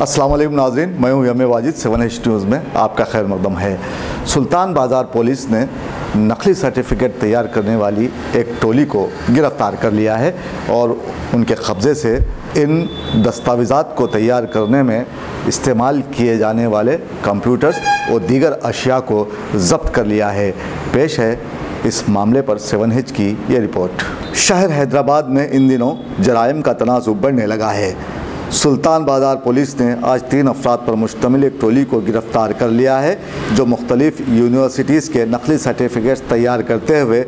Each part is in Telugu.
अस्सलाम वालेकुम नाज़रीन, मैं हूं यम वाजिद 7H न्यूज़ में आपका खैर मकदम है। सुल्तान बाज़ार पुलिस ने नकली सर्टिफिकेट तैयार करने वाली एक टोली को गिरफ़्तार कर लिया है और उनके कब्ज़े से इन दस्तावेज़ात को तैयार करने में इस्तेमाल किए जाने वाले कंप्यूटर्स और दीगर अशिया को ज़ब्त कर लिया है। पेश है इस मामले पर 7H की ये रिपोर्ट। शहर हैदराबाद में इन दिनों जराइम का तनाज़ुब बढ़ने लगा है। सुल्तान बाज़ार पुलिस ने आज 3 अफराद पर मुश्तमिल एक टोली को गिरफ़्तार कर लिया है जो मुख्तलिफ़ यूनिवर्सिटीज़ के नकली सर्टिफिकेट्स तैयार करते हुए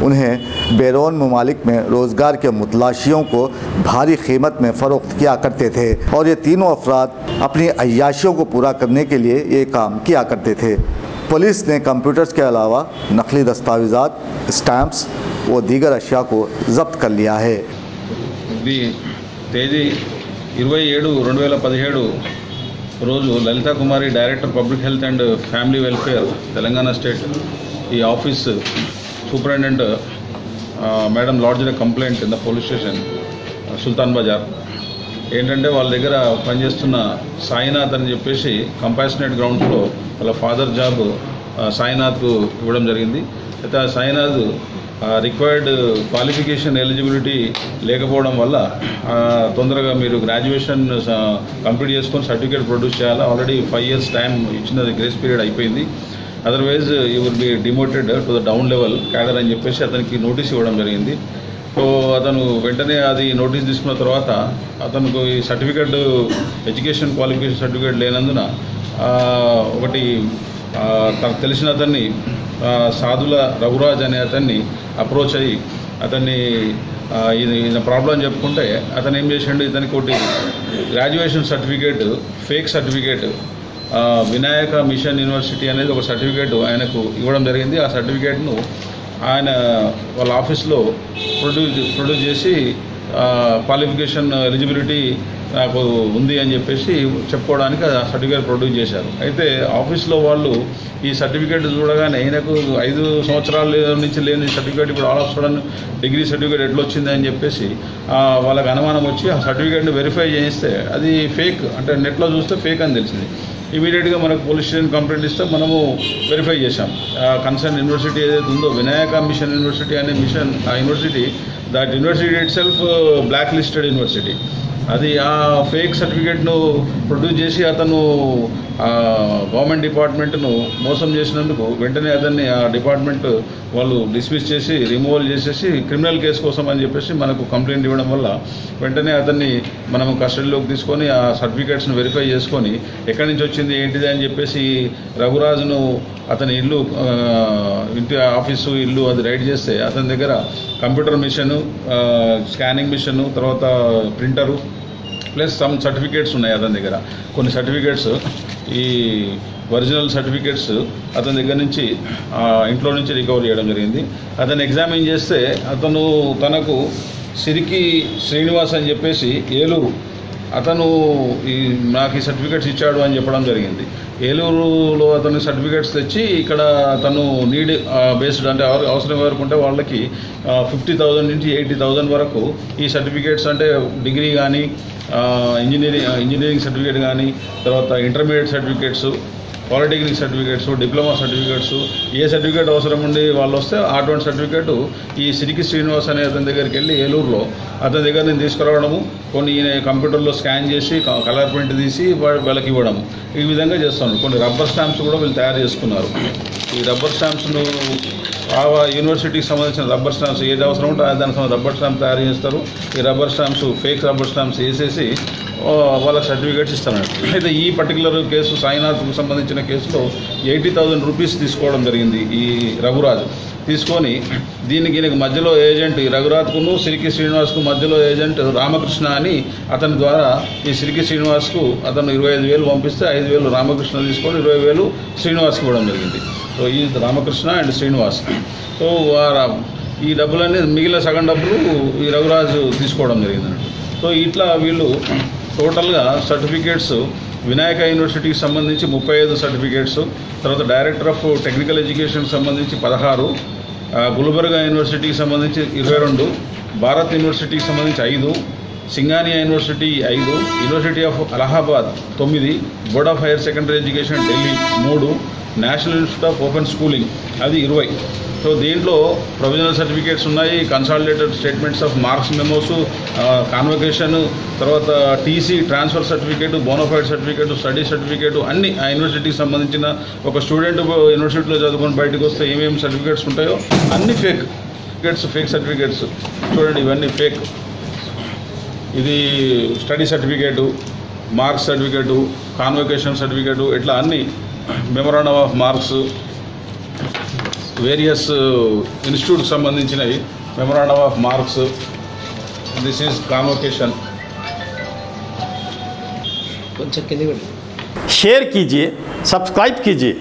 उन्हें बैरून ममालिक में रोज़गार के मुतलाशियों को भारी कीमत में फ़रोख्त किया करते थे और ये तीनों अफराद अपनी अय्याशियों को पूरा करने के लिए ये काम किया करते थे। पुलिस ने कंप्यूटर्स के अलावा नकली दस्तावेज़ात, स्टैम्प्स व दीगर अशिया को ज़ब्त कर लिया है। 27/2017 రోజు Lalitha Kumari director public health and family welfare Telangana state ఈ office superintendent madam lodged complaint in the police station Sultan Bazar ఏంటంటే వాళ్ళ దగ్గర పనిచేస్తున్న సాయినాథ్ అని చెప్పేసి కంపాషనేట్ గ్రౌండ్స్లో వాళ్ళ ఫాదర్ జాబ్ సాయినాథ్కు ఇవ్వడం జరిగింది. అయితే ఆ సాయినాథ్ రిక్వైర్డ్ క్వాలిఫికేషన్ ఎలిజిబిలిటీ లేకపోవడం వల్ల తొందరగా మీరు గ్రాడ్యుయేషన్ కంప్లీట్ చేసుకొని సర్టిఫికేట్ ప్రొడ్యూస్ చేయాలి. ఆల్రెడీ 5 years టైం ఇచ్చిన గ్రేస్ పీరియడ్ అయిపోయింది. Otherwise you will be demoted to the down level cadre అని చెప్పేసి అతనికి నోటీస్ ఇవ్వడం జరిగింది. సో అతను వెంటనే అది నోటీస్ తీసుకున్న తర్వాత అతనికి ఈ సర్టిఫికేట్ ఎడ్యుకేషన్ క్వాలిఫికేషన్ సర్టిఫికేట్ లేనందున ఒకటి తనకు తెలిసిన అతన్ని సాధుల రఘురాజ్ అనే అతన్ని అప్రోచ్ అయ్యి అతన్ని ఇది ప్రాబ్లం చెప్పుకుంటే అతను ఏం చేసిండు, ఇతనికి ఒకటి graduation certificate fake certificate Vinayaka mission university అనేది ఒక సర్టిఫికేట్ ఆయనకు ఇవ్వడం జరిగింది. ఆ సర్టిఫికేట్ను ఆయన వాళ్ళ ఆఫీస్లో ప్రొడ్యూస్ చేసి క్వాలిఫికేషన్ ఎలిజిబిలిటీ నాకు ఉంది అని చెప్పేసి చెప్పుకోవడానికి ఆ సర్టిఫికేట్ ప్రొడ్యూస్ చేశారు. అయితే ఆఫీస్లో వాళ్ళు ఈ సర్టిఫికేట్ చూడగానే ఈయనకు 5 సంవత్సరాల నుంచి లేని సర్టిఫికేట్ ఇప్పుడు all of sudden degree certificate ఎట్లా వచ్చింది అని చెప్పేసి వాళ్ళకి అనుమానం వచ్చి ఆ సర్టిఫికేట్ని వెరిఫై చేయిస్తే అది ఫేక్, అంటే నెట్లో చూస్తే ఫేక్ అని తెలిసింది. ఇమీడియట్గా మనకు పోలీస్ స్టేషన్ కంప్లైంట్ ఇస్తే మనము వెరిఫై చేశాం. కన్సర్న్ యూనివర్సిటీ ఏదైతే ఉందో వినాయక మిషన్ యూనివర్సిటీ అనే మిషన్, ఆ university that university itself blacklisted university. అది ఆ ఫేక్ సర్టిఫికేట్ను ప్రొడ్యూస్ చేసి అతను గవర్నమెంట్ డిపార్ట్మెంట్ను మోసం చేసినందుకు వెంటనే అతన్ని ఆ డిపార్ట్మెంట్ వాళ్ళు డిస్మిస్ చేసి రిమూవల్ చేసేసి క్రిమినల్ కేసు కోసం అని చెప్పేసి మనకు కంప్లైంట్ ఇవ్వడం వల్ల వెంటనే అతన్ని మనం కస్టడీలోకి తీసుకొని ఆ సర్టిఫికేట్స్ను వెరిఫై చేసుకొని ఎక్కడి నుంచి వచ్చింది ఏంటిది అని చెప్పేసి రఘురాజును అతని ఇల్లు ఇంటి ఆఫీసు ఇల్లు అది రైడ్ చేస్తే అతని దగ్గర కంప్యూటర్ మిషను, స్కానింగ్ మిషను, తర్వాత ప్రింటరు ప్లస్ సమ్ సర్టిఫికేట్స్ ఉన్నాయి అతని దగ్గర. కొన్ని సర్టిఫికేట్స్ ఈ ఒరిజినల్ సర్టిఫికేట్స్ అతని దగ్గర నుంచి ఇంట్లో నుంచి రికవర్ చేయడం జరిగింది. అతను ఎగ్జామిన్ చేస్తే అతను తనకు సిరికి శ్రీనివాస్ అని చెప్పేసి ఏలూరు అతను నాకు ఈ సర్టిఫికేట్స్ ఇచ్చాడు అని చెప్పడం జరిగింది. ఏలూరులో అతను సర్టిఫికేట్స్ తెచ్చి ఇక్కడ తను నీడ్ బేస్డ్ అంటే అవసరం వరకు ఉంటే వాళ్ళకి 50,000 నుంచి 80,000 వరకు ఈ సర్టిఫికేట్స్ అంటే డిగ్రీ కానీ ఇంజనీరింగ్ సర్టిఫికేట్ కానీ తర్వాత intermediate certificates, polytechnic certificates, diploma certificates, ఏ సర్టిఫికేట్ అవసరం ఉండి వాళ్ళు వస్తే అటువంటి సర్టిఫికేట్ ఈ సిరికి శ్రీనివాస్ అనే అతని దగ్గరికి వెళ్ళి ఏలూరులో అతని దగ్గర నేను తీసుకురావడము, కొన్ని కంప్యూటర్లో స్కాన్ చేసి కలర్ ప్రింట్ తీసి వాళ్ళకి ఇవ్వడము, ఈ విధంగా చేస్తున్నారు. కొన్ని రబ్బర్ స్టాంప్స్ కూడా వీళ్ళు తయారు చేసుకున్నారు. ఈ రబ్బర్ స్టాంప్స్ను ఆ యూనివర్సిటీకి సంబంధించిన రబ్బర్ స్టాంప్స్ ఏది అవసరం ఉంటే దానికి రబ్బర్ స్టాంప్ తయారు చేస్తారు. ఈ rubber stamps fake rubber stamps వేసేసి వాళ్ళకి సర్టిఫికేట్స్ ఇస్తున్నారు. అయితే ఈ పర్టికులర్ కేసు సాయినాథ్కు సంబంధించిన కేసులో 80,000 రూపీస్ తీసుకోవడం జరిగింది ఈ రఘురాజ్. తీసుకొని దీనికి మధ్యలో ఏజెంట్ ఈ రఘురాజ్కును సిరికి శ్రీనివాస్కు మధ్యలో ఏజెంట్ రామకృష్ణ అని అతని ద్వారా ఈ సిరికి శ్రీనివాస్కు అతను 25,000 పంపిస్తే 5,000 రామకృష్ణ తీసుకొని 20,000 శ్రీనివాస్కి ఇవ్వడం జరిగింది. సో ఈ రామకృష్ణ అండ్ శ్రీనివాస్. సో ఈ డబ్బులన్నీ మిగిలిన సగం డబ్బులు ఈ రఘురాజు తీసుకోవడం జరిగింది అన్నట్టు. సో ఇట్లా వీళ్ళు టోటల్గా సర్టిఫికేట్స్ వినాయక యూనివర్సిటీకి సంబంధించి 35 సర్టిఫికేట్స్, తర్వాత డైరెక్టర్ ఆఫ్ టెక్నికల్ ఎడ్యుకేషన్కి సంబంధించి 16, గుల్బర్గా యూనివర్సిటీకి సంబంధించి 22, భారత్ యూనివర్సిటీకి సంబంధించి 5, Singhania university 5, university of Allahabad 9, board of higher secondary education Delhi 3, national institute of open schooling అది 20. సో దీంట్లో ప్రొవిజనల్ సర్టిఫికేట్స్ ఉన్నాయి, consolidated statements of marks memos, convocation, తర్వాత TC transfer certificate, bonafide certificate, study certificate అన్ని ఆ యూనివర్సిటీకి సంబంధించిన ఒక స్టూడెంట్ యూనివర్సిటీలో చదువుకొని బయటకు వస్తే ఏమేమి సర్టిఫికేట్స్ ఉంటాయో అన్ని ఫేక్ సర్టిఫికేట్స్ చూడండి, ఇవన్నీ ఫేక్. ఇది study certificate, marks certificate, convocation certificate, ఇట్లా అన్ని మెమోరాండమ్ ఆఫ్ మార్క్స్, వేరియస్ ఇన్స్టిట్యూట్కి సంబంధించినవి memorandum of marks, this is convocation. Share कीजिए, सब्सक्राइब कीजिए.